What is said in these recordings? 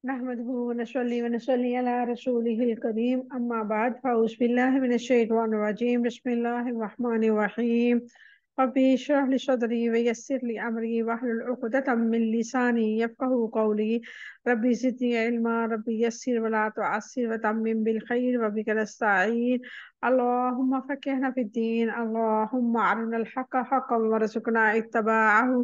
नहमदुहु व नस्सल्ली अला रसूलिहिल करीम अम्मा बाद फ़अऊज़ु बिल्लाहि मिनश शैतानिर रजीम बिस्मिल्लाहिर रहमानिर रहीम रब्बी इश्रह लि सदरी व यस्सिर लि अमरी वहलुल उक़दतम मिन लिसानी यफ़क़हू क़ौली रब्बी ज़िदनी इल्मा रब्बी यस्सिर व ला तुअस्सिर व तम्मिम बिल खैर व बिका नस्तईन अल्लाहुम्मा फ़क़्हिना फ़िद्दीन अल्लाहुम्मा अरिनल हक़्क़ हक़्क़न वरज़ुक़ना इत्तिबाअहु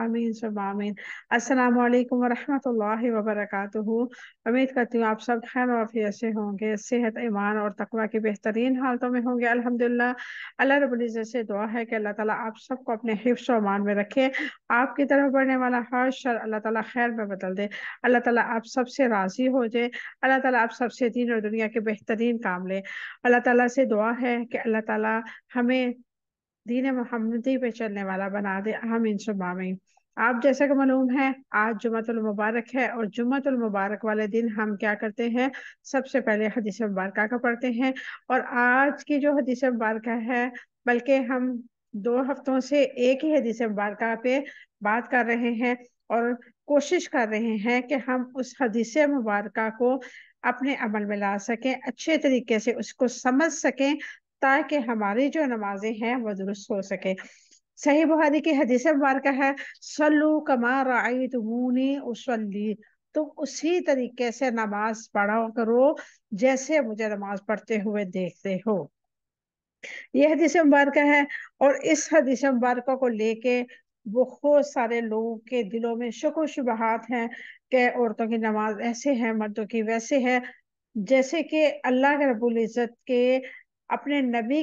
आमीन सुम्मा आमीन। अस्सलाम वालेकुम वरहमतुल्लाहि वबरकातुहू। उम्मीद करती हूँ आप सब खैर और आफियत से होंगे, सेहत ईमान और तकवा की बेहतरीन हालतों में होंगे अल्हम्दुलिल्लाह। अल्लाह रब्बुल इज्जत से दुआ है कि अल्लाह ताला आप सबको अपने हिफ्ज़ और ईमान में रखे। आपकी तरफ बढ़ने वाला हर शर अल्लाह ताला खैर में बदल दे। अल्लाह ताला आप सबसे राजी हो जाए। अल्लाह ताला आप सबसे दीन और दुनिया के बेहतरीन काम ले। अल्लाह ताला से दुआ है कि अल्लाह ताला हमें दीन मोहम्मदी पे चलने वाला बना दे। आमीन सुम्मा आमीन। आप जैसा कि मालूम है आज जुम्मतुल मुबारक है और जुम्मतुल मुबारक वाले दिन हम क्या करते हैं, सबसे पहले हदीस मुबारक का पढ़ते हैं। और आज की जो हदीस मुबारक है, बल्कि हम 2 हफ्तों से एक ही हदीस मुबारक पे बात कर रहे हैं और कोशिश कर रहे हैं कि हम उस हदीस मुबारक को अपने अमल में ला सकें, अच्छे तरीके से उसको समझ सकें, ताकि हमारी जो नमाजें हैं वो दुरुस्त हो सके। सही बुखारी की हदीस मुबारक है, सल्लू कमा रअयतुमूनी उसल्ली, तो उसी तरीके से नमाज पढ़ा करो जैसे मुझे नमाज पढ़ते हुए देखते हो। ये हदीस मुबारक है। और इस हदीस मुबारक को लेके बहुत सारे लोगों के दिलों में शक व शुबहात हैं कि औरतों की नमाज ऐसे है, मर्दों की वैसे है। जैसे कि अल्लाह के रब्बुल इज्जत के अपने नबी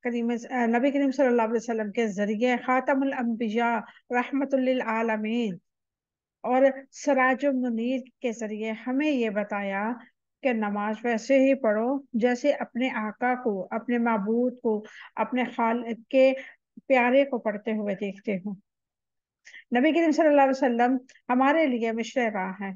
करीम सल्लल्लाहु अलैहि वसल्लम के जरिए खातमुल अंबिया रहमतुल लिल आलमीन और सराजुल मुनीर के जरिए हमें ये बताया कि नमाज वैसे ही पढ़ो जैसे अपने आका को, अपने माबूद को, अपने खालिक के प्यारे को पढ़ते हुए देखते हो। नबी करीम सल्लल्लाहु अलैहि वसल्लम हमारे लिए मिशरे राह है।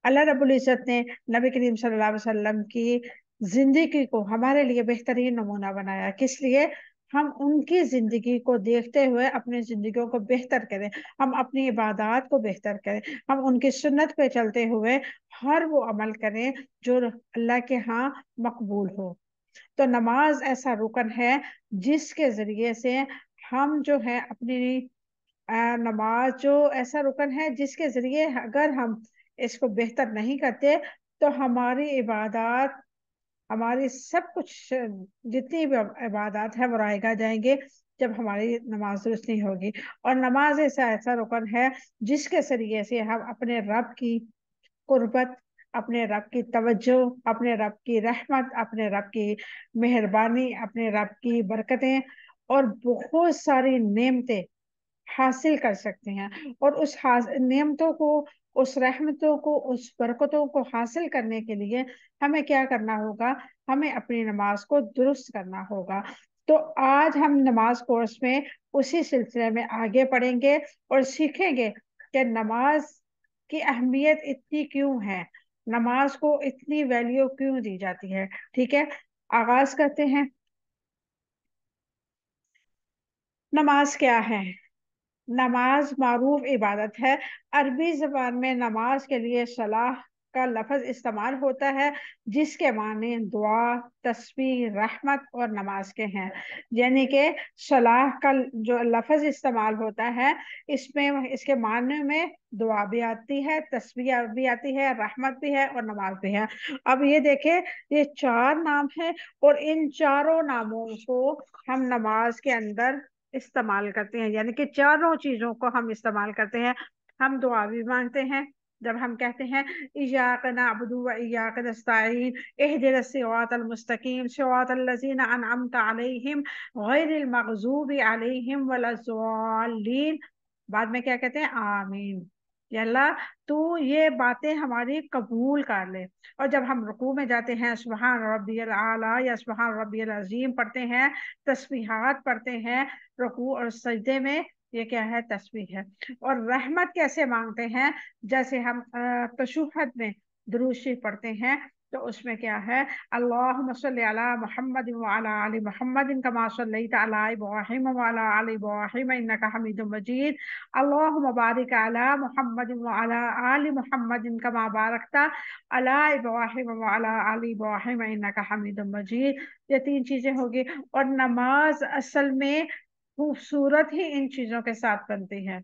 अल्लाह रब्बुल इज्जत ने नबी करीम सल्लल्लाहु अलैहि वसल्लम की जिंदगी को हमारे लिए बेहतरीन नमूना बनाया। किस लिए? हम उनकी जिंदगी को देखते हुए अपनी जिंदगियों को बेहतर करें, हम अपनी इबादत को बेहतर करें, हम उनकी सुन्नत पे चलते हुए हर वो अमल करें जो अल्लाह के यहाँ मकबूल हो। तो नमाज ऐसा रुकन है जिसके जरिए से हम जो है अपनी नमाज जो ऐसा रुकन है जिसके जरिए अगर हम इसको बेहतर नहीं करते तो हमारी इबादत, हमारी सब कुछ जितनी भी इबादत है वो रायगा जाएंगे जब हमारी नमाज दुरुस्त नहीं होगी। और नमाज ऐसा ऐसा रुकन है जिसके जरिए से हम अपने रब की कुर्बत, अपने रब की तवज्जो, अपने रब की रहमत, अपने रब की मेहरबानी, अपने रब की बरकतें और बहुत सारी नेमतें हासिल कर सकते हैं। और उस नेमतों को, उस रहमतों को, उस बरकतों को हासिल करने के लिए हमें क्या करना होगा? हमें अपनी नमाज को दुरुस्त करना होगा। तो आज हम नमाज कोर्स में उसी सिलसिले में आगे बढ़ेंगे और सीखेंगे कि नमाज की अहमियत इतनी क्यों है, नमाज को इतनी वैल्यू क्यों दी जाती है। ठीक है, आगाज करते हैं। नमाज क्या है? नमाज मारूफ इबादत है। अरबी जबान में नमाज के लिए सलाह का लफ्ज इस्तेमाल होता है जिसके माने दुआ, तस्बीह, रहमत और नमाज के हैं। यानी कि सलाह का जो लफ्ज इस्तेमाल होता है इसमें इसके माने में दुआ भी आती है, तस्बीह भी आती है, रहमत भी है और नमाज भी है। अब ये देखें, ये 4 नाम है और इन चारों नामों को हम नमाज के अंदर इस्तेमाल करते हैं। यानी कि चारों चीजों को हम इस्तेमाल करते हैं। हम दुआ भी मांगते हैं जब हम कहते हैं इय्याक नअबुदु व इय्याक नस्तईन इहदिनस सिरातल मुस्तकीम सिरातल लज़ीना अनअमता अलैहिम गैरिल मग़ज़ूबि अलैहिम वलज़्ज़ालिन। बाद में क्या कहते हैं? आमीन। या अल्लाह तू ये बातें हमारी कबूल कर ले। और जब हम रुकू में जाते हैं सुबहान रब्बियल आला या सुबहान रब्बियल अजीम पढ़ते हैं, तस्बीहात पढ़ते हैं रुकू और सजदे में, ये क्या है? तस्बीह है। और रहमत कैसे मांगते हैं? जैसे हम तशहुद में दुरूद शरीफ पढ़ते हैं तो उसमें क्या है, अल्लाहुम्मा सल्लि अला मुहम्मद व अला आलि मुहम्मद कमा सल्लैता अला इब्राहीम व अला आलि इब्राहीम इन्नका हमीदुम मजीद। अल्लाहुम्मा बारिक अला मुहम्मद व अला आलि मुहम्मद कमा बारकता अला इब्राहीम व अला आलि इब्राहीम इन्नका हमीदुम मजीद। ये तीन चीजें होगी। और नमाज असल में खूबसूरत ही इन चीजों के साथ बनती है।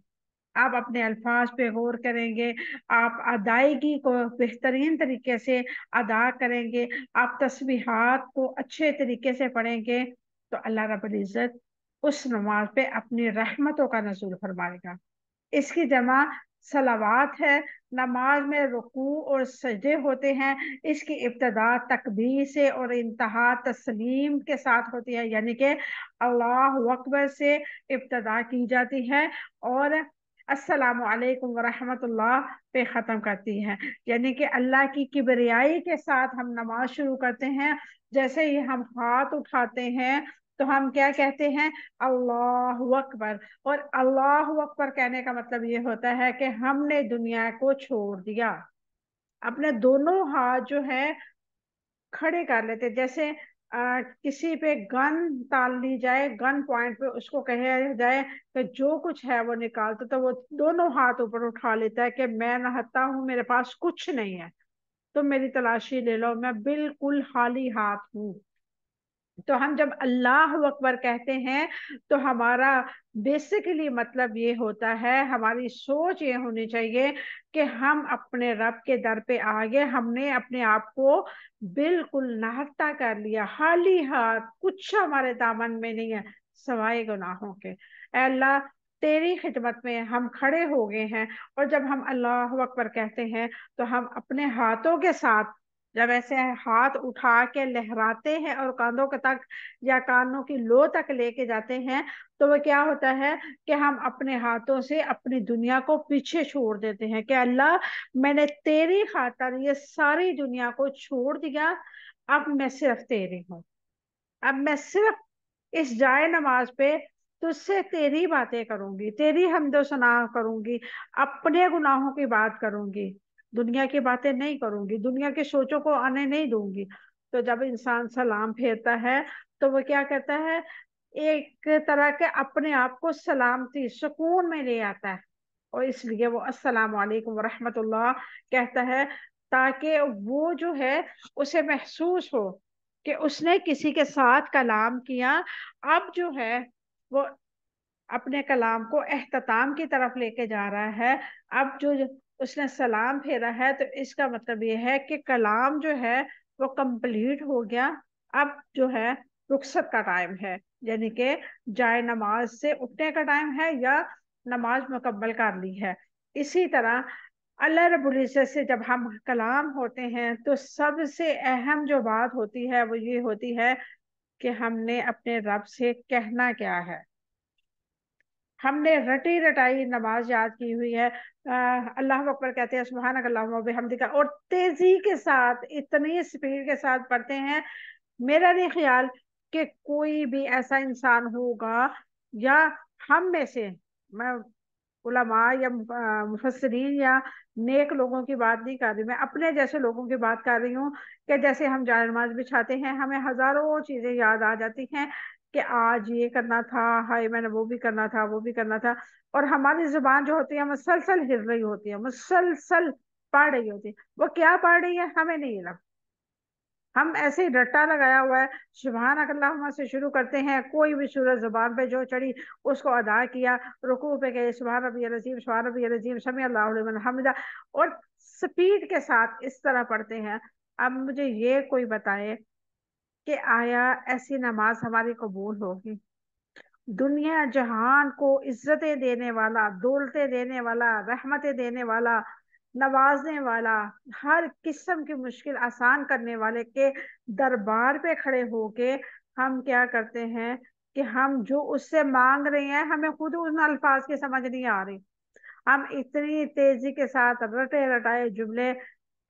आप अपने अल्फाज पे गौर करेंगे, आप अदायगी को बेहतरीन तरीके से अदा करेंगे, आप तस्बीहात को अच्छे तरीके से पढ़ेंगे, तो अल्लाह रब्बुल इज्जत उस नमाज पे अपनी रहमतों का नज़ूल फरमाएगा। इसकी जमा सलावात है। नमाज में रुकू और सजदे होते हैं। इसकी इब्तदा तकबीर से और इंतहा तस्लीम के साथ होती है, यानी कि अल्लाह अकबर से इब्तदा की जाती है और अस्सलामु अलैकुम व रहमतुल्लाह पे ख़त्म करती है। यानी कि अल्लाह की किबरियाई के साथ हम नमाज शुरू करते हैं। जैसे ही हम हाथ उठाते हैं तो हम क्या कहते हैं, अल्लाह अकबर। और अल्लाह अकबर कहने का मतलब ये होता है कि हमने दुनिया को छोड़ दिया। अपने दोनों हाथ जो है खड़े कर लेते, जैसे किसी पे गन ताल ली जाए, गन पॉइंट पे उसको कहा जाए कि जो कुछ है वो निकालते, तो वो दोनों हाथ ऊपर उठा लेता है कि मैं नहता हूँ, मेरे पास कुछ नहीं है, तो मेरी तलाशी ले लो, मैं बिल्कुल खाली हाथ हूँ। तो हम जब अल्लाह अकबर कहते हैं तो हमारा बेसिकली मतलब ये होता है, हमारी सोच ये होनी चाहिए कि हम अपने रब के दर पे आ गए, हमने अपने आप को बिल्कुल नाहता कर लिया, खाली हाथ, कुछ हमारे दामन में नहीं है सवाए गुनाहों के। ऐ अल्लाह, तेरी खिदमत में हम खड़े हो गए हैं। और जब हम अल्लाह अकबर कहते हैं तो हम अपने हाथों के साथ जब ऐसे हाथ उठा के लहराते हैं और कांधों के तक या कानों की लो तक लेके जाते हैं, तो वो क्या होता है कि हम अपने हाथों से अपनी दुनिया को पीछे छोड़ देते हैं कि अल्लाह, मैंने तेरी खातिर ये सारी दुनिया को छोड़ दिया, अब मैं सिर्फ तेरी हूँ। अब मैं सिर्फ इस जाए नमाज पे तुझसे तेरी बातें करूंगी, तेरी हमदो सना करूंगी, अपने गुनाहों की बात करूंगी, दुनिया की बातें नहीं करूंगी, दुनिया की सोचों को आने नहीं दूंगी। तो जब इंसान सलाम फेरता है तो वो क्या कहता है, एक तरह के अपने आप को सलामती सुकून में ले आता है, और इसलिए वो अस्सलाम वालेकुम रहमतुल्लाह कहता है, ताकि वो जो है उसे महसूस हो कि उसने किसी के साथ कलाम किया। अब जो है वो अपने कलाम को एहतताम की तरफ लेके जा रहा है। अब जो उसने सलाम फेरा है तो इसका मतलब ये है कि कलाम जो है वो कंप्लीट हो गया। अब जो है रुखसत का टाइम है, यानी कि जाए नमाज से उठने का टाइम है या नमाज मुकम्मल कर ली है। इसी तरह अल्लाह रब्बुल इज्जत से जब हम कलाम होते हैं तो सबसे अहम जो बात होती है वो ये होती है कि हमने अपने रब से कहना क्या है। हमने रटी रटाई नमाज याद की हुई है, अल्लाह अकबर कहते हैं सुभानक अल्लाहुम्मा बिहम्दिका, और तेजी के साथ इतनी स्पीड के साथ पढ़ते हैं। मेरा नहीं ख्याल कि कोई भी ऐसा इंसान होगा, या हम में से, मैं उलमा या मुफस्सिरीन या नेक लोगों की बात नहीं कर रही, मैं अपने जैसे लोगों की बात कर रही हूँ कि जैसे हम जाए नमाज बिछाते हैं हमें हजारों चीजें याद आ जाती हैं कि आज ये करना था, हाय मैंने वो भी करना था, वो भी करना था। और हमारी जुबान जो होती है मुसलसल हिल रही होती है, मुसलसल पढ़ रही होती है। वो क्या पढ़ रही है हमें नहीं लगता, हम ऐसे ही रट्टा लगाया हुआ है। सुभान अल्लाह से शुरू करते हैं, कोई भी सूरत जुबान पे जो चढ़ी उसको अदा किया, रुकू पे गए सुभान रब्बियल अज़ीम, सुभान रब्बियल अज़ीम, समी अल्लाहु लिमन हमिदा, और स्पीड के साथ इस तरह पढ़ते हैं। अब मुझे ये कोई बताए कि आया ऐसी नमाज हमारी कबूल होगी? दुनिया जहान को इज्जतें देने वाला, दौलतें देने वाला, रहमतें देने वाला, नवाजने वाला, हर किस्म की मुश्किल आसान करने वाले के दरबार पे खड़े होके हम क्या करते हैं कि हम जो उससे मांग रहे हैं हमें खुद उन अल्फाज की समझ नहीं आ रही। हम इतनी तेजी के साथ रटे रटाए जुमले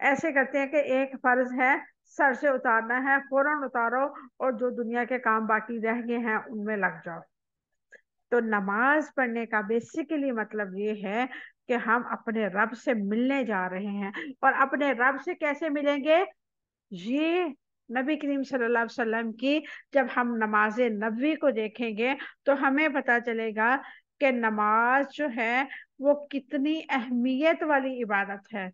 ऐसे करते हैं कि एक फर्ज है सर से उतारना है, फौरन उतारो और जो दुनिया के काम बाकी रह गए हैं उनमें लग जाओ। तो नमाज पढ़ने का बेसिकली मतलब ये है कि हम अपने रब से मिलने जा रहे हैं। और अपने रब से कैसे मिलेंगे? ये नबी करीम सल्लल्लाहु अलैहि वसल्लम की जब हम नमाज नबवी को देखेंगे तो हमें पता चलेगा कि नमाज जो है वो कितनी अहमियत वाली इबादत है।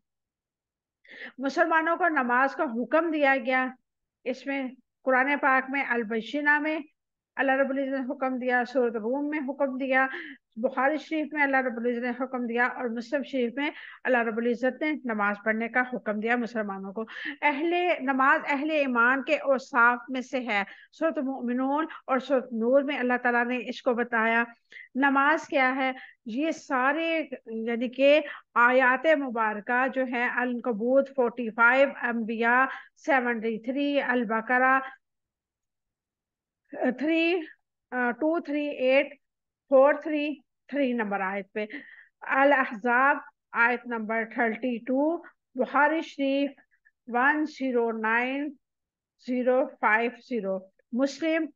मुसलमानों को नमाज का हुक्म दिया गया। इसमें कुरान पाक में अल बय्यिना में अल्लाह रब्बुल इज्जत ने हुक्म दिया, सूरत रूम में हुक्म दिया, बुखारी शरीफ में अल्लाह रब्बुल इज्जत ने हुक्म दिया, और मुस्लिम शरीफ में अल्लाह रब्बुल इज्जत ने नमाज पढ़ने का हुक्म दिया मुसलमानों को। नमाज अहले ईमान के औसाफ में से है। सूरत मोमिनून और सूरत नूर में अल्लाह ताला ने इसको बताया। नमाज क्या है? ये सारे यानी कि आयात मुबारका जो है, अल कबूत 45, अंबिया 73, अल बकरा 238, 433 नंबर आयत पे, अल अहजाब आयत नंबर 32, बुखारी शरीफ 109050, मुस्लिम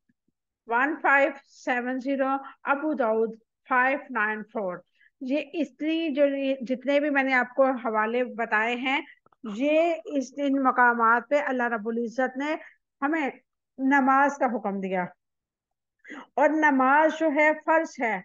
1570, अबू दाऊद 594। ये इतनी जो जितने भी मैंने आपको हवाले बताए हैं, ये इन मकामात पे अल्लाह रब्बुल इज्जत ने हमें नमाज का हुक्म दिया। और नमाज जो है फर्ज है।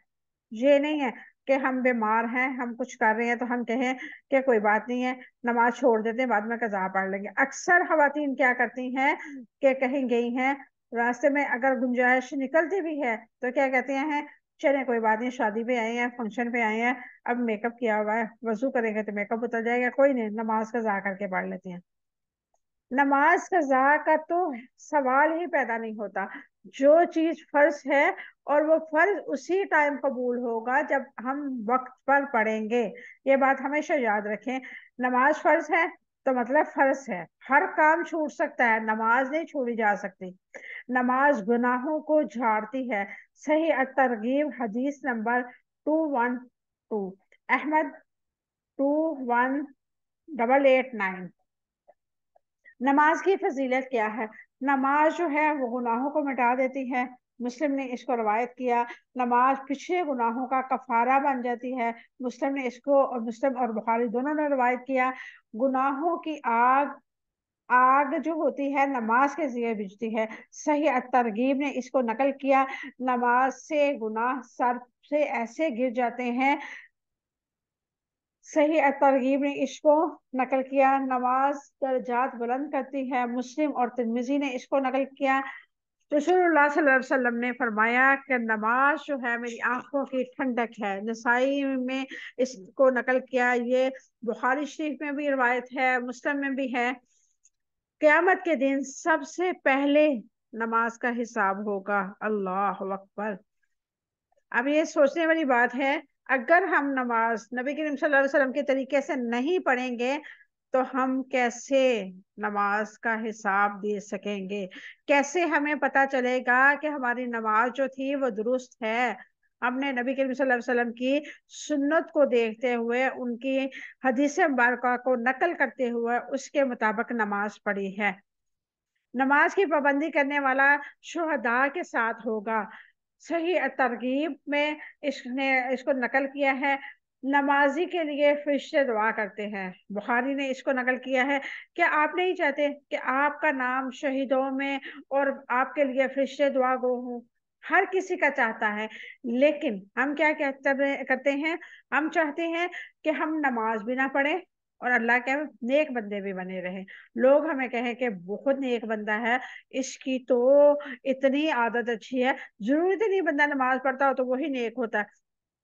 ये नहीं है कि हम बीमार हैं, हम कुछ कर रहे हैं तो हम कहें कि कोई बात नहीं है, नमाज छोड़ देते हैं, बाद में कज़ा पढ़ लेंगे। अक्सर खवातीन क्या करती हैं कि कहीं गई हैं, रास्ते में अगर गुंजाइश निकलती भी है तो क्या कहते हैं, चले कोई बात नहीं, शादी पे आए हैं, फंक्शन पे आए हैं, अब मेकअप किया हुआ है, वजू करेंगे तो मेकअप उतर जाएगा, कोई नहीं, नमाज कज़ा करके पढ़ लेती हैं। नमाज कज़ा का तो सवाल ही पैदा नहीं होता। जो चीज फर्ज है और वो फर्ज उसी टाइम कबूल होगा जब हम वक्त पर पढ़ेंगे। ये बात हमेशा याद रखें। नमाज फर्ज है तो मतलब फर्ज है। हर काम छूट सकता है, नमाज नहीं छोड़ी जा सकती। नमाज गुनाहों को झाड़ती है। सही तरगीब हदीस नंबर 212, अहमद 21889। नमाज की फजीलत क्या है? नमाज जो है वो गुनाहों को मिटा देती है। मुस्लिम ने इसको रवायत किया। नमाज पिछले गुनाहों का कफारा बन जाती है। मुस्लिम ने इसको, और मुस्लिम और बुखारी दोनों ने रवायत किया। गुनाहों की आग आग जो होती है नमाज के जरिए बुझती है। सही तरगीब ने इसको नकल किया। नमाज से गुनाह सर से ऐसे गिर जाते हैं। सही तरगीब ने इसको नकल किया। नमाज दर्जात बुलंद करती है। मुस्लिम और तिर्मिजी ने इसको नकल किया। रसूलुल्लाह सल्लल्लाहु अलैहि वसल्लम ने फरमाया कि नमाज जो है मेरी आंखों की ठंडक है। नसाई में इसको नकल किया। ये बुखारी शरीफ में भी रवायत है, मुस्लिम में भी है। क़यामत के दिन सबसे पहले नमाज का हिसाब होगा। अल्लाह अकबर। अब ये सोचने वाली बात है, अगर हम नमाज नबी करीम सल्लल्लाहु अलैहि वसल्लम के तरीके से नहीं पढ़ेंगे तो हम कैसे नमाज का हिसाब दे सकेंगे? कैसे हमें पता चलेगा कि हमारी नमाज जो थी वो दुरुस्त है? हमने नबी करीम सल्लल्लाहु अलैहि वसल्लम की सुन्नत को देखते हुए, उनकी हदीस मुबारका को नकल करते हुए उसके मुताबिक नमाज पढ़ी है। नमाज की पाबंदी करने वाला शुहदा के साथ होगा। सही तरगीब में इसने इसको नकल किया है। नमाजी के लिए फरिश्ते दुआ करते हैं। बुखारी ने इसको नकल किया है। क्या आप नहीं चाहते कि आपका नाम शहीदों में और आपके लिए फरिश्ते दुआ गो हो? हर किसी का चाहता है। लेकिन हम क्या करते हैं, हम चाहते हैं कि हम नमाज भी ना पढ़े और अल्लाह के नेक बंदे भी बने रहे। लोग हमें कहें कि बहुत नेक बंदा है, इसकी तो इतनी आदत अच्छी है। जरूरत नहीं बंदा नमाज पढ़ता हो तो वही नेक होता है।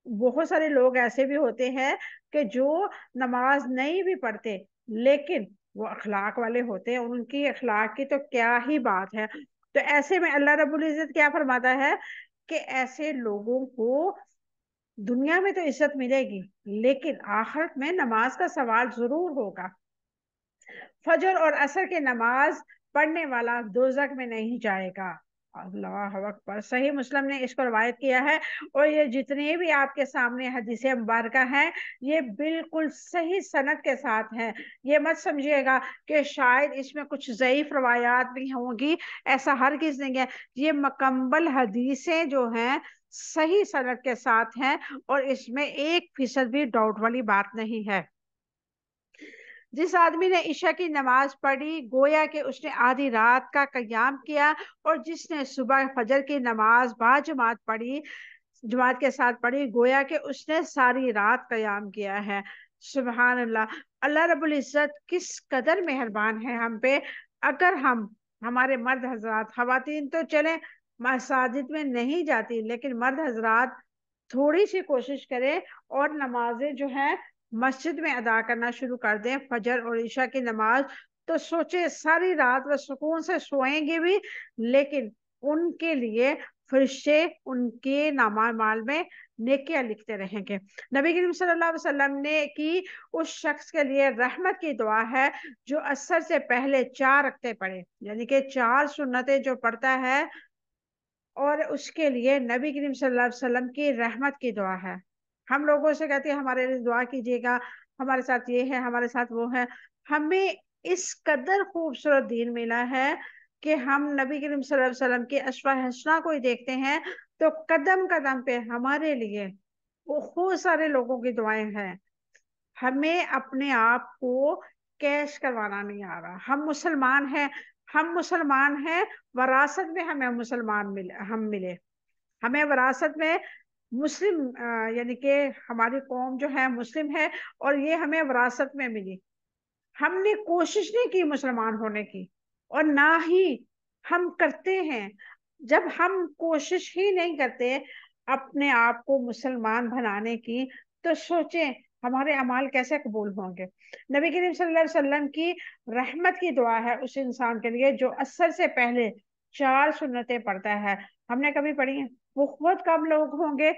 बहुत सारे लोग ऐसे भी होते हैं कि जो नमाज नहीं भी पढ़ते लेकिन वो अखलाक वाले होते हैं। उनकी अखलाक की तो क्या ही बात है। तो ऐसे में अल्लाह रब्बुल इज्जत क्या फरमाता है कि ऐसे लोगों को दुनिया में तो इज्जत मिलेगी, लेकिन आखिरत में नमाज का सवाल जरूर होगा। फजर और असर की नमाज पढ़ने वाला दोजख में नहीं जाएगा। अल्लाह अकबर। सही मुस्लिम ने इसको रवायत किया है। और ये जितने भी आपके सामने हदीसें मुबारका हैं, ये बिल्कुल सही सनद के साथ हैं। ये मत समझिएगा कि शायद इसमें कुछ ज़ईफ रवायात भी होंगी, ऐसा हर किस नहीं है। ये मुकम्मल हदीसें जो हैं सही सनद के साथ हैं और इसमें 1% भी डाउट वाली बात नहीं है। जिस आदमी ने ईशा की नमाज पढ़ी गोया कि उसने आधी रात का क़याम किया, और जिसने सुबह फजर की नमाज बाजमात पढ़ी, जमात के साथ पढ़ी, गोया कि उसने सारी रात क़याम किया है। सुबहान अल्लाह। अल्लाह रब्बुल इज्जत किस कदर मेहरबान है हम पे। अगर हम, हमारे मर्द हजरात, खवातीन तो चले मसाजिद में नहीं जाती, लेकिन मर्द हजरात थोड़ी सी कोशिश करें और नमाजें जो है मस्जिद में अदा करना शुरू कर दें, फजर और ईशा की नमाज, तो सोचे सारी रात वह सुकून से सोएंगे भी, लेकिन उनके लिए फरिश्ते उनके नामाल में नेकियां लिखते रहेंगे। नबी करीम सल्लल्लाहु अलैहि वसल्लम ने की उस शख्स के लिए रहमत की दुआ है जो असर से पहले 4 रखते पड़े, यानी कि 4 सुन्नतें जो पढ़ता है, और उसके लिए नबी करीम सल्लल्लाहु अलैहि वसल्लम की रहमत की दुआ है। हम लोगों से कहते हैं हमारे लिए दुआ कीजिएगा, हमारे साथ ये है, हमारे साथ वो है। हमें इस कदर खूबसूरत दीन मिला है कि हम नबी करीम सल्लल्लाहु अलैहि वसल्लम की अस्वा हसना को ही देखते हैं तो कदम कदम पे हमारे लिए वो बहुत सारे लोगों की दुआएं हैं। हमें अपने आप को कैश करवाना नहीं आ रहा। हम मुसलमान हैं, हम मुसलमान हैं, वरासत में हमें मुसलमान मिले, हम मिले, हमें वरासत में मुस्लिम यानी कि हमारी कौम जो है मुस्लिम है, और ये हमें वरासत में मिली। हमने कोशिश नहीं की मुसलमान होने की, और ना ही हम करते हैं। जब हम कोशिश ही नहीं करते अपने आप को मुसलमान बनाने की, तो सोचें हमारे अमाल कैसे कबूल होंगे। नबी करीम सल्लल्लाहु अलैहि वसल्लम की रहमत की दुआ है उस इंसान के लिए जो असर से पहले 4 सुन्नतें पढ़ता है। हमने कभी पढ़ी है? बहुत कम लोग होंगे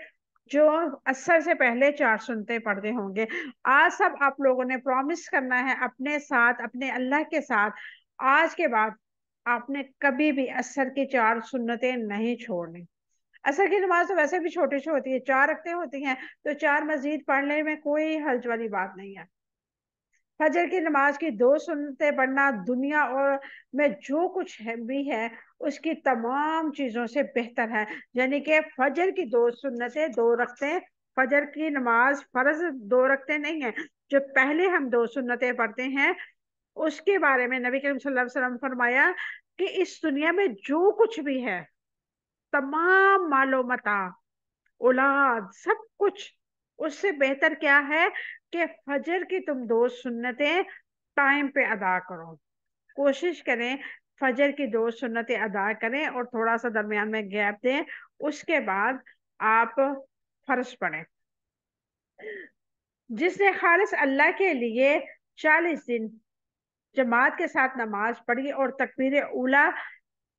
जो असर से पहले 4 सुन्नतें पढ़ते होंगे। आज सब आप लोगों ने प्रॉमिस करना है अपने साथ, अपने अल्लाह के साथ, आज के बाद आपने कभी भी असर की 4 सुन्नतें नहीं छोड़नी। असर की नमाज तो वैसे भी छोटी सी होती है, 4 रखते होती हैं, तो 4 मजीद पढ़ने में कोई हर्ज वाली बात नहीं है। फजर की नमाज की 2 सुन्नतें पढ़ना दुनिया और में जो कुछ है भी है उसकी तमाम चीजों से बेहतर है। यानी कि फजर की 2 सुन्नतें, 2 रखते, फजर की नमाज फर्ज 2 रखते नहीं है, जो पहले हम 2 सुन्नतें पढ़ते हैं उसके बारे में नबी करीम सल्लल्लाहु अलैहि वसल्लम फरमाया कि इस दुनिया में जो कुछ भी है, तमाम मालो मता, औलाद, सब कुछ, उससे बेहतर क्या है कि फजर की तुम 2 सुन्नतें टाइम पे अदा करो। कोशिश करें फजर की 2 सुन्नतें अदा करें और थोड़ा सा दरमियान में गैप दें, उसके बाद आप फर्ज पढ़ें। जिसने खालिस अल्लाह के लिए 40 दिन जमात के साथ नमाज पढ़ी और तकबीर उला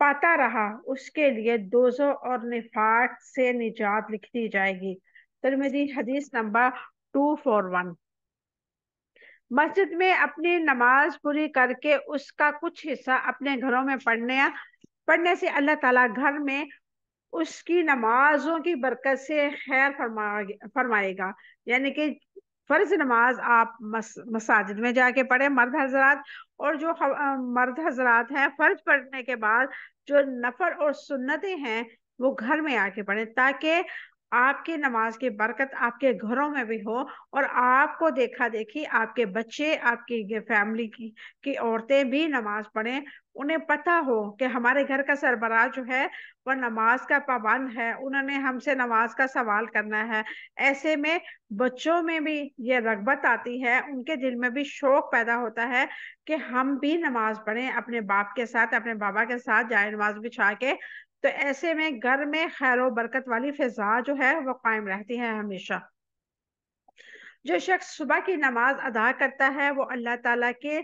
पाता रहा, उसके लिए दोजो और निफाक से निजात लिख दी जाएगी। तिरमिज़ी हदीस नंबर 241। मस्जिद में अपनी नमाज पूरी करके उसका कुछ हिस्सा अपने घरों में पढ़ने से अल्लाह ताला घर में उसकी नमाजों की बरकत से खैर फरमाएगा। यानी कि फर्ज नमाज आप मसाजिद में जाके पढ़े मर्द हजरात, और जो मर्द हजरात हैं फर्ज पढ़ने के बाद जो नफल और सुन्नतें हैं वो घर में आके पढ़े, ताकि आपकी नमाज की बरकत आपके घरों में भी हो, और आपको देखा देखी आपके बच्चे, आपकी फैमिली की औरतें भी नमाज पढ़ें। उन्हें पता हो कि हमारे घर का सरबराह जो है वह नमाज का पाबंद है, उन्होंने हमसे नमाज का सवाल करना है। ऐसे में बच्चों में भी ये रगबत आती है, उनके दिल में भी शौक पैदा होता है कि हम भी नमाज पढ़ें अपने बाप के साथ, अपने बाबा के साथ जाए नमाज बिछा के। तो ऐसे में घर में खैर और बरकत वाली फिजा जो है वो कायम रहती है हमेशा। जो शख्स सुबह की नमाज अदा करता है वो अल्लाह ताला के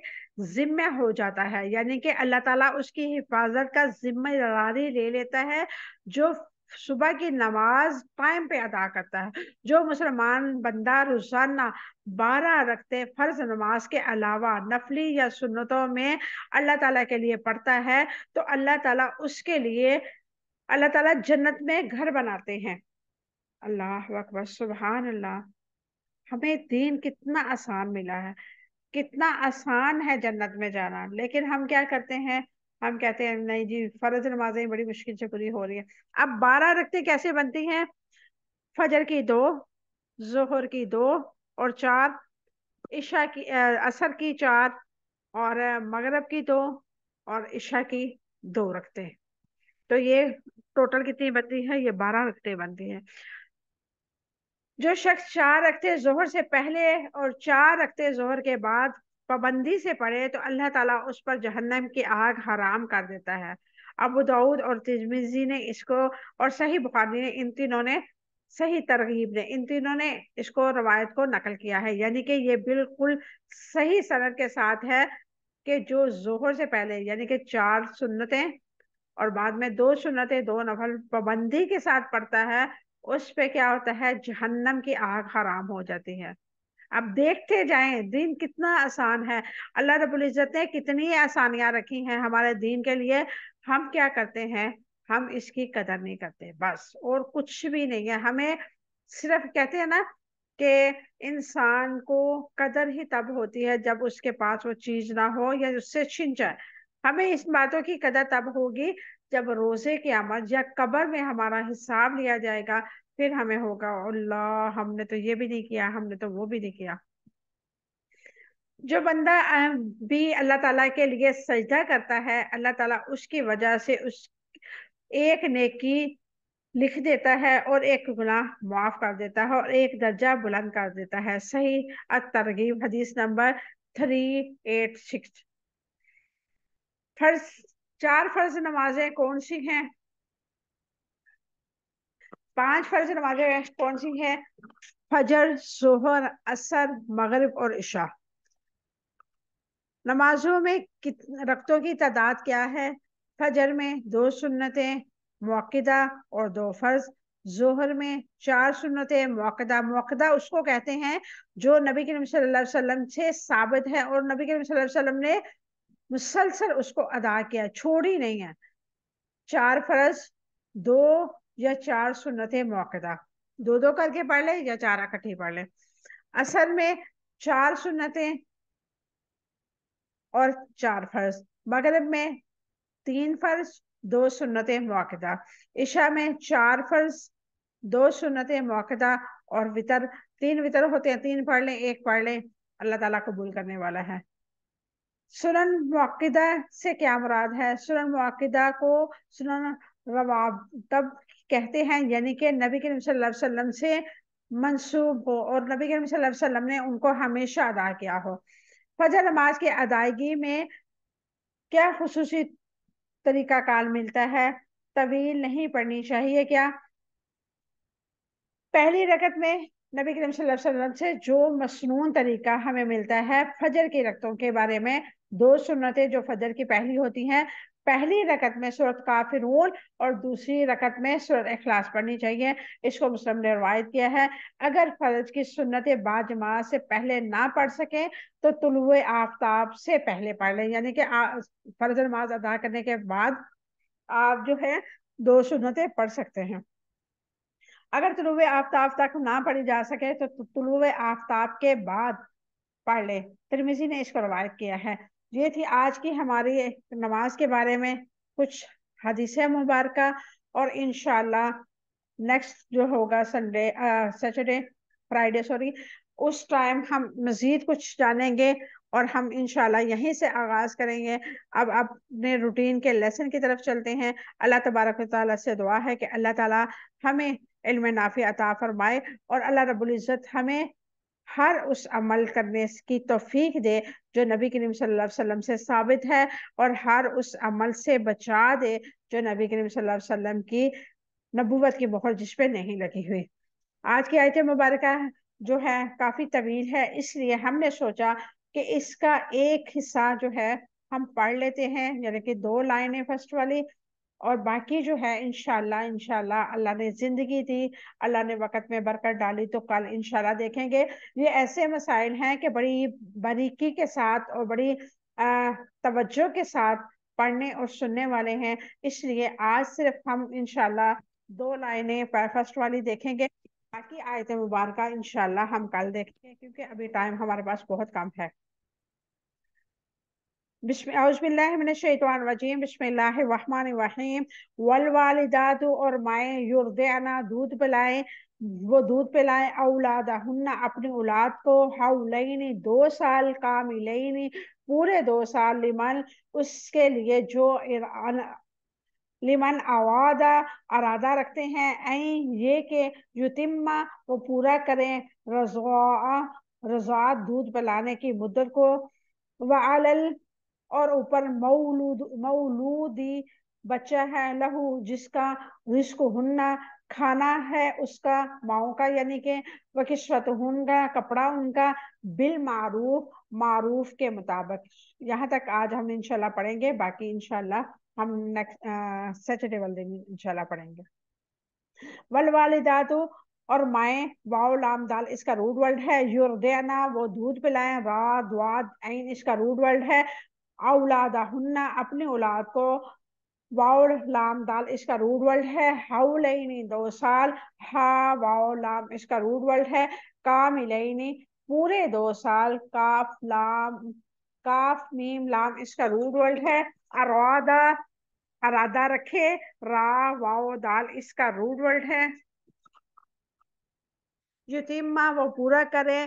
जिम्मे हो जाता है, यानी कि अल्लाह ताला उसकी हिफाजत का जिम्मेदारी ले लेता है। जो सुबह की नमाज टाइम पे अदा करता है, जो मुसलमान बंदा रोजाना 12 रखते फर्ज नमाज के अलावा नफली या सुन्नतों में अल्लाह ताला के लिए पढ़ता है, तो अल्लाह ताला उसके लिए, अल्लाह ताला जन्नत में घर बनाते हैं। अल्लाह अकबर, सुभान अल्लाह। हमें दीन कितना आसान मिला है, कितना आसान है जन्नत में जाना, लेकिन हम क्या करते हैं, हम कहते हैं नहीं जी फर्ज नमाजें बड़ी मुश्किल से पूरी हो रही है। अब 12 रखते कैसे बनती हैं? फजर की 2, जोहर की 2 और 4 इशा की असर की 4, और मगरिब की 2, और इशा की 2 रखते हैं। तो ये टोटल कितनी बनती है? ये 12 रखते बनती है। जो शख्स 4 रखते जोहर से पहले और 4 रखते जोहर के बाद पाबंदी से पढ़े तो अल्लाह ताला उस पर जहन्नम की आग हराम कर देता है। अबू दाऊद और तिर्मिजी ने इसको, और सही बुखारी ने, इन तीनों ने, सही तरगीब ने, इन तीनों ने इसको रवायत को नकल किया है। यानी कि ये बिल्कुल सही सनद के साथ है कि जो जोहर से पहले यानी कि 4 सुन्नतें और बाद में 2 सुन्नतें 2 नफल पाबंदी के साथ पढ़ता है, उस पे क्या होता है? जहन्नम की आग हराम हो जाती है। अब देखते जाएं दीन कितना आसान है। अल्लाह रब्बुल इज्जत ने कितनी आसानियां रखी हैं हमारे दीन के लिए। हम क्या करते हैं? हम इसकी कदर नहीं करते, बस, और कुछ भी नहीं है। हमें सिर्फ कहते हैं ना कि इंसान को कदर ही तब होती है जब उसके पास वो चीज ना हो या उससे छिन जाए। हमें इस बातों की कदर तब होगी जब रोजे क़यामत या कब्र में हमारा हिसाब लिया जाएगा। फिर हमें होगा, अल्लाह हमने तो ये भी नहीं किया, हमने तो वो भी नहीं किया। जो बंदा भी अल्लाह ताला के लिए सजदा करता है, अल्लाह ताला उसकी वजह से उस एक नेकी लिख देता है और एक गुनाह माफ कर देता है और एक दर्जा बुलंद कर देता है। सही अत-तरगीब हदीस नंबर 386। फर्ज 4 फर्ज नमाजें कौन सी हैं? 5 फर्ज नमाजें कौन सी हैं? फजर, जोहर, असर, मगरिब और इशा। नमाजों में रक्तों की तादाद क्या है? फजर में 2 सुन्नतें मुअक्किदा और 2 फर्ज। जोहर में 4 सुन्नतें मुअक्किदा। मुअक्किदा उसको कहते हैं जो नबी करीम सल्लल्लाहु अलैहि वसल्लम से साबित है और नबी करीम सल्लल्लाहु अलैहि वसल्लम ने मुसलसल उसको अदा किया, छोड़ी नहीं है। 4 फर्ज, 2 या 4 सुन्नतें मुअक्किदा, 2 2 करके पढ़ ले या 4 इकट्ठी पढ़ ले। असर में 4 सुन्नतें और 4 फर्ज। मगरिब में 3 फर्ज, 2 सुन्नतें मुअक्किदा। इशा में 4 फर्ज, 2 सुन्नतें मुअक्किदा और वितर। 3 वितर होते हैं, 3 पढ़ लें, 1 पढ़ लें, अल्लाह ताला कबूल करने वाला है। सुनन मुअक्किदा से क्या मुराद है? सुनन मुअक्किदा को सुनन रवातब कहते हैं, यानी कि नबी करीम सल्लल्लाहु अलैहि वसल्लम से मंसूब हो और नबी करीम सल्लल्लाहु अलैहि वसल्लम ने उनको हमेशा अदा किया हो। फजर नमाज की अदायगी में क्या खुसूसी तरीका कार मिलता है? तवील नहीं पढ़नी चाहिए क्या? पहली रकत में नबी करीम सल्लल्लाहु अलैहि वसल्लम से जो मसनून तरीका हमें मिलता है फजर की रकतों के बारे में, 2 सुन्नतें जो फजर की पहली होती हैं, पहली रकत में सूरत काफिरून और दूसरी रकत में सूरत इखलास पढ़नी चाहिए। इसको मुस्लिम ने रवायत किया है। अगर फर्ज की सुन्नतें बाजमात से पहले ना पढ़ सके तो तुलुए आफ्ताब से पहले पढ़ लें, यानी कि फर्ज नमाज अदा करने के बाद आप जो है 2 सुन्नतें पढ़ सकते हैं। अगर तुलुए आफ्ताब तक ना पढ़ी जा सके तो तुलुए आफ्ताब के बाद पढ़ ले। तिरमिजी ने इसको रवायत किया है। ये थी आज की हमारी नमाज के बारे में कुछ हदीस मुबारक, और इंशाल्लाह नेक्स्ट जो होगा संडे, सैटरडे, फ्राइडे सॉरी, उस टाइम हम मजीद कुछ जानेंगे और हम इंशाल्लाह यहीं से आगाज करेंगे। अब अपने रूटीन के लेसन की तरफ चलते हैं। अल्लाह तबारक व तआला से दुआ है कि अल्लाह ताला हमें इल्म नाफी अता फरमाए और अल्लाह रब्बुल इज्जत हमें हर उस अमल करने की तौफीक दे जो नबी करीम सल्लल्लाहु अलैहि वसल्लम से साबित है, और हर उस अमल से बचा दे जो नबी करीम सल्लल्लाहु अलैहि वसल्लम की नबूवत की मोहर जिस पे नहीं लगी हुई। आज की आयत मुबारक जो है काफी तवील है, इसलिए हमने सोचा कि इसका एक हिस्सा जो है हम पढ़ लेते हैं, यानी कि 2 लाइनें फर्स्ट वाली, और बाकी जो है इंशाल्लाह इंशाल्लाह अल्लाह ने जिंदगी दी, अल्लाह ने वक़्त में बरकत डाली तो कल इंशाल्लाह देखेंगे। ये ऐसे मसाइल हैं कि बड़ी बारीकी के साथ और बड़ी तवज्जो के साथ पढ़ने और सुनने वाले हैं, इसलिए आज सिर्फ हम इंशाल्लाह 2 लाइनें फर्स्ट वाली देखेंगे। बाकी आयत मुबारक इंशाल्लाह हम कल देखेंगे, क्योंकि अभी टाइम हमारे पास बहुत कम है। औज़ुबिल्लाहिमिनश्शैतानिर्रजीम बिस्मिल्लाहिर्रहमानिर्रहीम। वल वालिदातु और माए युर्दिअना दूध पिलाएं, वो दूध पिलाएं औलादहुन्ना अपनी औलाद को हौलैनी 2 साल कामिलैनी पूरे 2 साल लिमन उसके लिए जो लिमन आवादा अरादा रखते हैं ऐ ये कि युतिम्मा वो पूरा करें रज़ा रज़ात दूध पिलाने की मुद्दत को वअलल और ऊपर मौलूदी बच्चा है लहू जिसका रिस्क हुन्ना खाना है उसका माओ का यानी कि वह किस्वत हुन्ना कपड़ा उनका बिल मारूफ मारूफ के मुताबिक। यहाँ तक आज हम इंशाल्लाह पढ़ेंगे, बाकी इंशाल्लाह हम नेक्स्ट सैटरडे वाले दिन इंशाल्लाह पढ़ेंगे। वल वालिदातु और माए वाओ लाम दाल इसका रूट वर्ड है। युर्दिअना वो दूध पिलाएं, रा द्वाद ऐन इसका रूट वर्ड है। औलादहुन्ना अपनी औलाद को, वाओ लाम दाल इसका रूट वर्ड है। हौलैनी 2 साल, हा वाओ लाम इसका रूट वर्ड है। कामिलैनी पूरे 2 साल, काफ मीम लाम इसका रूट वर्ड है। अरादा अरादा रखे, रा वाओ दाल इसका रूट वर्ड है। युतिम्मा वो पूरा करे,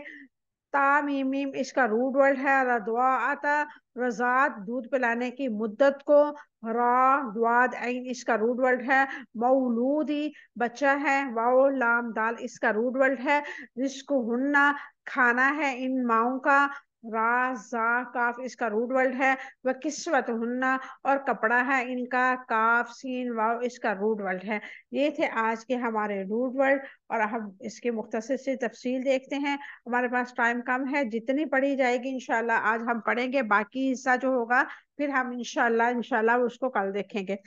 तामीमीम इसका रूट वर्ड है। रदवाअता रजात दूध पिलाने की मुद्दत को, रा द्वाद ऐन इसका रूट वर्ड है। मौलूदी बच्चा है, वाओ लाम दाल इसका रूट वर्ड है। रिस्क हुन्ना खाना है इन माओ का, रा जा काफ इसका रूट वर्ड है। वह किस्वत हुन्ना और कपड़ा है इनका, काफ सीन वाओ इसका रूट वर्ड है। ये थे आज के हमारे रूट वर्ड और हम इसके मुख्तसर से तफसील देखते हैं। हमारे पास टाइम कम है, जितनी पढ़ी जाएगी इंशाल्लाह आज हम पढ़ेंगे, बाकी हिस्सा जो होगा फिर हम इंशाल्लाह इंशाल्लाह उसको कल देखेंगे।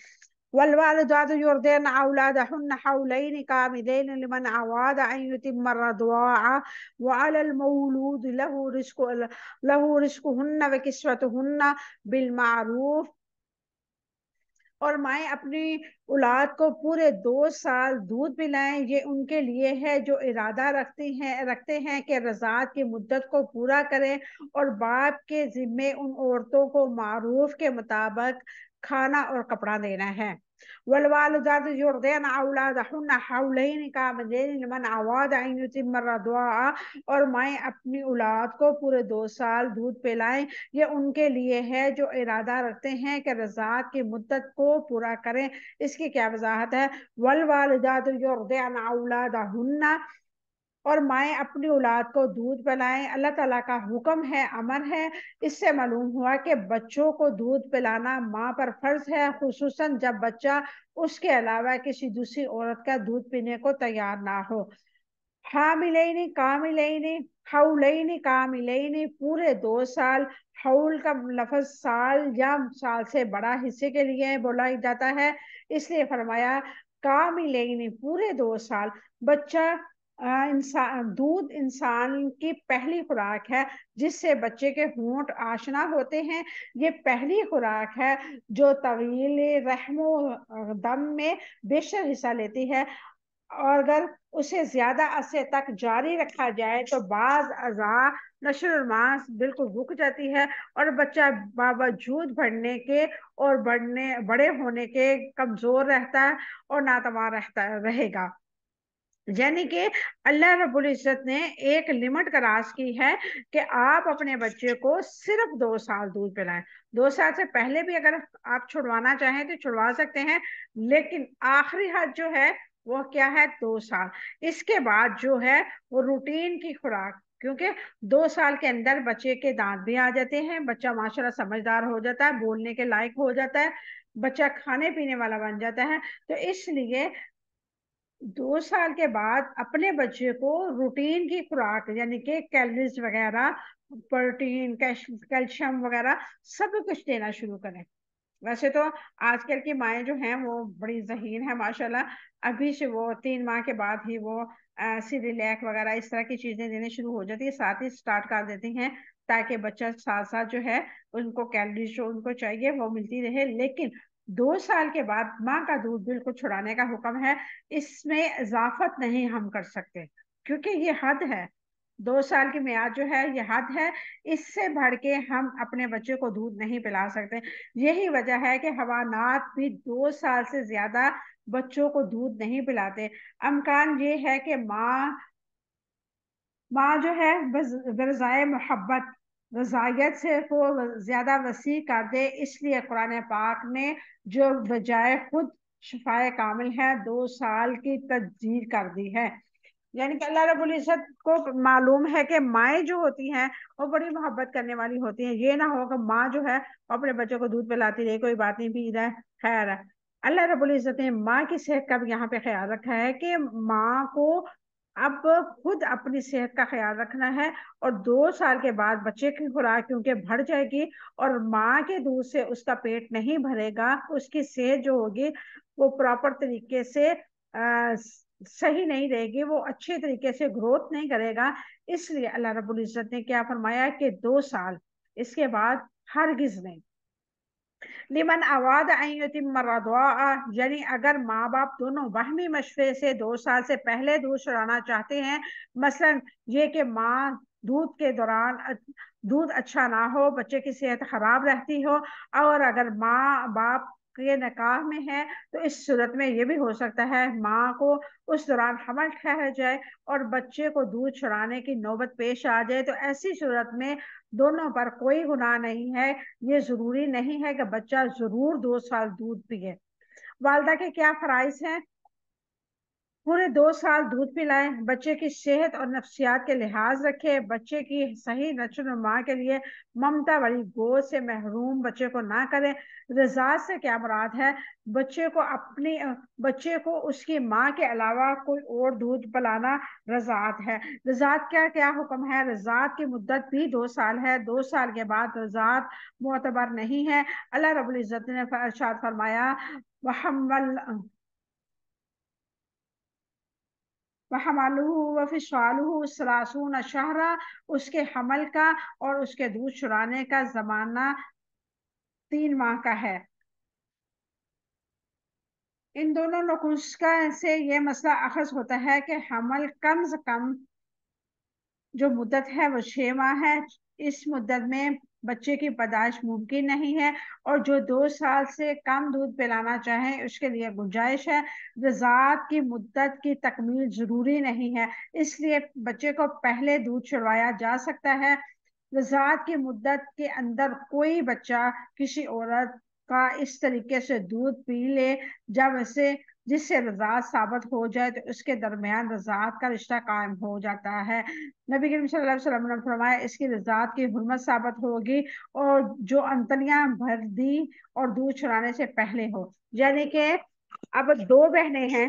वल्वालिदातु युर्दिअना औलादहुन्ना हौलैनि कामिलैनि लिमन अराद अन युतिम्मा रज़ाअ वअलल मौलूद लहू रिज़्कुहुन्ना व किस्वतुहुन्ना बिलमारूफ और माएँ अपनी औलाद को पूरे 2 साल दूध पिलाएं, ये उनके लिए है जो इरादा रखते हैं कि रज़ात की मुद्दत को पूरा करें और बाप के जिम्मे उन औरतों को मारूफ के मुताबिक खाना और कपड़ा देना है। वलवालिदातु युर्दिअना औलादहुन्ना हौलैनि कामिलैनि लिमन अराद अन युतिम्मा रज़ाअ और माएँ अपनी औलाद को पूरे 2 साल दूध पिलाएं, ये उनके लिए है जो इरादा रखते हैं कि रज़ात की मुद्दत को पूरा करें। इसकी क्या वजाहत है? वल वालिदातु युर्दिअना औलादहुन्ना और माएँ अपनी औलाद को दूध पिलाएं अल्लाह ताला का हुक्म है, अमर है। इससे मालूम हुआ कि बच्चों को दूध पिलाना माँ पर फर्ज है, खुसूसन जब बच्चा उसके अलावा किसी दूसरी औरत का दूध पीने को तैयार ना हो। हामिलैनी कामिलैनी हौलैनी कामिलैनी पूरे 2 साल। हौल का लफ्ज साल या साल से बड़ा हिस्से के लिए बोला जाता है, इसलिए फरमाया कामिलैनी पूरे 2 साल। बच्चा इंसान दूध इंसान की पहली खुराक है जिससे बच्चे के होंठ आशना होते हैं। ये पहली खुराक है जो तवील रहमो दम में बेशर हिस्सा लेती है और अगर उसे ज्यादा अरसे तक जारी रखा जाए तो बाज अज़ा नशर मांस बिल्कुल रुक जाती है और बच्चा बावजूद बढ़ने के और बड़े होने के कमजोर रहता है और नातवा रहेगा। यानी कि अल्लाह रब्बुल इज्जत ने एक लिमिट करार की है कि आप अपने बच्चे को सिर्फ 2 साल दूध पिलाएं। 2 साल से पहले भी अगर आप छुड़वाना चाहें तो छुड़वा सकते हैं, लेकिन आखिरी हद जो है वो क्या है? 2 साल। इसके बाद जो है वो रूटीन की खुराक, क्योंकि 2 साल के अंदर बच्चे के दांत भी आ जाते हैं, बच्चा माशाल्लाह समझदार हो जाता है, बोलने के लायक हो जाता है, बच्चा खाने पीने वाला बन जाता है। तो इसलिए 2 साल के बाद अपने बच्चे को रूटीन की खुराक यानी कि कैलोरीज वगैरह, प्रोटीन, कैल्शियम वगैरह सब कुछ देना शुरू करें। वैसे तो आजकल की माएँ जो हैं वो बड़ी ज़हीन है माशाल्लाह, अभी से वो 3 माह के बाद ही वो सिरिलैक वगैरह इस तरह की चीजें देने शुरू हो जाती है, साथ ही स्टार्ट कर देती हैं ताकि बच्चा साथ साथ जो है उनको कैलोरीज जो उनको चाहिए वो मिलती रहे। लेकिन 2 साल के बाद माँ का दूध बिल्कुल छुड़ाने का हुक्म है, इसमें इजाफत नहीं हम कर सकते क्योंकि ये हद है। 2 साल की मियाद जो है ये हद है। इससे बढ़ के हम अपने बच्चे को दूध नहीं पिला सकते। यही वजह है कि हवानात भी 2 साल से ज्यादा बच्चों को दूध नहीं पिलाते। अमकान ये है कि माँ माँ जो है गरजाए मोहब्बत रजायत से को ज्यादा वसी कर दे, इसलिए कुरान पाक ने जो बजाय खुद शफाए कामिल है 2 साल की तजदीद कर दी है। यानी कि अल्लाह रब्बुल इज्जत को मालूम है कि माएँ जो होती हैं वो बड़ी मोहब्बत करने वाली होती हैं। ये ना हो कि माँ जो है वो अपने बच्चों को दूध पिलाती रहे, कोई बात नहीं, पी रहा है, खैर है। अल्लाह रब्बुल इज्जत ने माँ की सेहत का भी यहाँ पे ख्याल रखा है कि माँ को अब खुद अपनी सेहत का ख्याल रखना है। और 2 साल के बाद बच्चे की खुराक क्योंकि बढ़ जाएगी और माँ के दूध से उसका पेट नहीं भरेगा, उसकी सेहत जो होगी वो प्रॉपर तरीके से सही नहीं रहेगी, वो अच्छे तरीके से ग्रोथ नहीं करेगा। इसलिए अल्लाह रब्बुल इज्जत ने क्या फरमाया कि 2 साल, इसके बाद हरगिज नहीं। लिमन आवाद यानी अगर माँ बाप दोनों बाहमी मशवरे से 2 साल से पहले दूध चढ़ाना चाहते हैं, मसलन ये कि माँ दूध के दौरान दूध अच्छा ना हो, बच्चे की सेहत खराब रहती हो, और अगर माँ बाप के निकाह में है तो इस सूरत में ये भी हो सकता है माँ को उस दौरान हमल ठहर जाए और बच्चे को दूध चढ़ाने की नौबत पेश आ जाए, तो ऐसी सूरत में दोनों पर कोई गुनाह नहीं है। ये जरूरी नहीं है कि बच्चा जरूर 2 साल दूध पिए। वालदा के क्या फराइज हैं? पूरे 2 साल दूध पिलाएं, बच्चे की सेहत और नफ्सियात के लिहाज रखे, बच्चे की सही नशो नुमा के लिए ममता वाली गोद से महरूम बच्चे को ना करें। रजात से क्या मुराद है? बच्चे को उसकी माँ के अलावा कोई और दूध पिलाना रजात है। रजात क्या क्या हुक्म है? रजात की मुद्दत भी 2 साल है। 2 साल के बाद रजात मोतबर नहीं है। अल्लाह रब्बुल इज्जत ने इरशाद फरमाया, वहम्मल वहमालुहु वफिसालुहु सलासून शहरा, उसके हमल का और उसके दूध चुराने का जमाना 3 माह का है। इन दोनों नुस्खा से ये मसला अखज होता है कि हमल कम से कम जो मुद्दत है वो 6 माह है। इस मुद्दत में बच्चे की पैदाइश मुमकिन नहीं है। और जो 2 साल से कम दूध पिलाना चाहे उसके लिए गुंजाइश है। रज़ाअत की मुद्दत की तकमील जरूरी नहीं है, इसलिए बच्चे को पहले दूध छुड़वाया जा सकता है। रज़ाअत की मुद्दत के अंदर कोई बच्चा किसी औरत का इस तरीके से दूध पी ले जब उसे जिससे रज़ाअत साबित हो जाए तो उसके दरमियान रज़ाअत का रिश्ता कायम हो जाता है। नबी करीम सल्लल्लाहु अलैहि वसल्लम ने फरमाया इसकी रज़ाअत की हुर्मत साबित होगी और जो अंतलियां भर दी और दूध छुड़ाने से पहले हो। यानी कि अब 2 बहनें हैं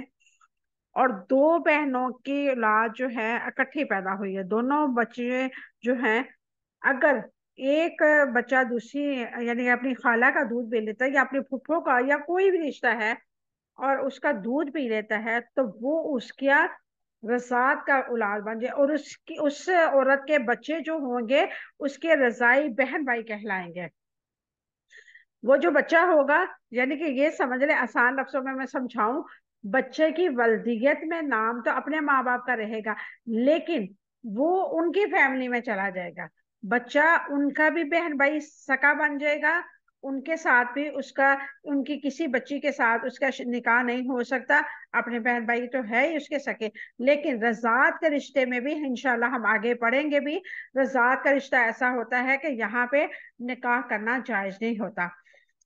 और 2 बहनों की औलाद जो है इकट्ठी पैदा हुई है। दोनों बच्चे जो हैं, अगर एक बच्चा दूसरी यानी अपनी खाला का दूध पी लेता है या अपने फुफ्फो का या कोई भी रिश्ता है और उसका दूध पी लेता है तो वो उसका रसात का औलाद बन जाए और उसकी उस औरत के बच्चे जो होंगे उसके रजाई बहन भाई कहलाएंगे। वो जो बच्चा होगा, यानी कि ये समझ ले, आसान लफ्जों में मैं समझाऊं, बच्चे की वल्दियत में नाम तो अपने माँ बाप का रहेगा लेकिन वो उनकी फैमिली में चला जाएगा। बच्चा उनका भी बहन भाई सका बन जाएगा। उनके साथ भी उसका उनकी किसी बच्ची के साथ उसका निकाह नहीं हो सकता। अपने बहन भाई तो है ही उसके सके, लेकिन रज़ात के रिश्ते में भी इंशाल्लाह हम आगे पढ़ेंगे भी, रज़ात का रिश्ता ऐसा होता है कि यहाँ पे निकाह करना जायज नहीं होता।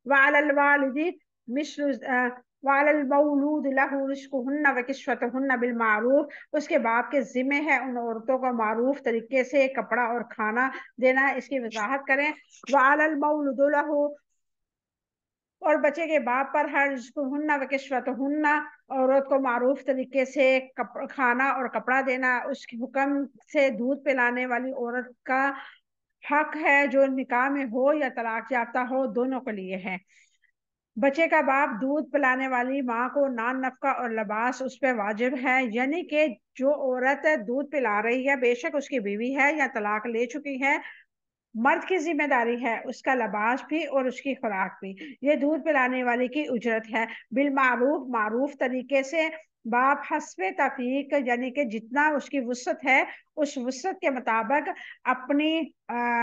वालल वालिदी मिस्लु वालल मौलूद लहु रिस्कुहुन्ना व किस्वतुहुन्ना बिल मारूफ, उसके बाप के जिम्मे है उन औरतों को मारूफ तरीके से कपड़ा और खाना देना। इसकी वजाहत करें। वालल मौलूद लहु, और बच्चे के बाप पर हर रिस्कुहुन्ना व किस्वतुहुन्ना, औरत को मारूफ तरीके से खाना और कपड़ा देना। उसके हुक्म से दूध पिलाने वाली औरत का हक है जो निकाह में हो या तलाक याफ्ता हो, दोनों के लिए है। बच्चे का बाप दूध पिलाने वाली माँ को नान नफका और लिबास उस पर वाजिब है। यानी कि जो औरत दूध पिला रही है बेशक उसकी बीवी है या तलाक ले चुकी है, मर्द की जिम्मेदारी है उसका लिबास भी और उसकी खुराक भी। ये दूध पिलाने वाले की उजरत है। बिल मारूफ, मारूफ तरीके से, बाप हस्बे तफीक, यानी कि जितना उसकी वुसत है उस वुसत के मुताबिक अपनी